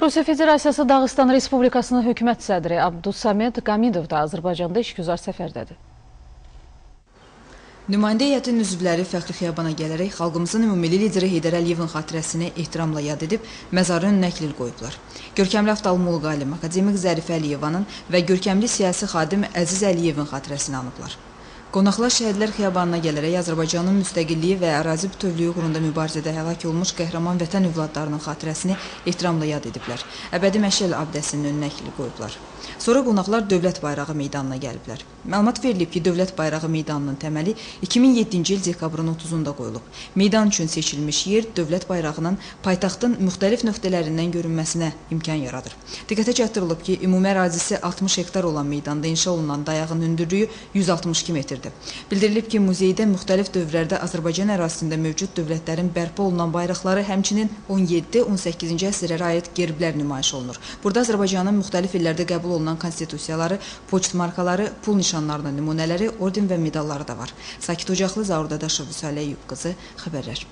Rusiya Federasiyası Dağıstan Respublikasının hökumət sədri Abdusamed Qamidov da Azərbaycanda işgüzar səfərdədir. Nümayəndə heyətin üzvləri fəxri xiyabana gələrək xalqımızın ümumilli lideri Heydər Əliyevin xatirəsini ehtiramla yad edib, məzarın önünə əklil qoyublar. Görkəmli oftalmoloq alim akademik Zərifə Əliyevanın və görkəmli siyasi xadim Əziz Əliyevin xatirəsini anıblar. Qonaqlar şəhidlər xiyabanına gələrək Azərbaycanın müstəqilliyi və ərazi bütövlüyü uğrunda mübarizədə həlak olmuş qəhrəman vətən övladlarının xatirəsini ehtiramla yad ediblər. Əbədi məşəl abidəsinin önünə əklil qoyublar. Sonra qonaqlar Dövlət Bayrağı meydanına gəliblər. Məlumat verilib ki, Dövlət Bayrağı meydanının təməli 2007-ci il dekabrın 30-unda qoyulub. Meydan üçün seçilmiş yer Dövlət Bayrağının paytaxtın müxtəlif nöqtələrindən görünməsinə imkan yaradır. Diqqətə çatdırılıb ki, ümumi ərazisi 60 hektar olan meydanda inşa olunan dayağın hündürlüyü 162 metrdir. Bildirilib ki, muzeydə müxtəlif dövrlərdə Azərbaycan ərazisində mövcud dövlətlərin bərpa olunan bayraqları, həmçinin 17-18-ci əsrlərə aid gerblər nümayiş olunur. Burada Azərbaycanın müxtəlif illərdə qəbul olunan konstitusiyaları, poçt markaları, pul nişanlarının nümunələri, orden və medalları da var. Sakit Ocaqlı, Zaur Dadaşov, Vüsal Əyyub qızı, xəbərlər.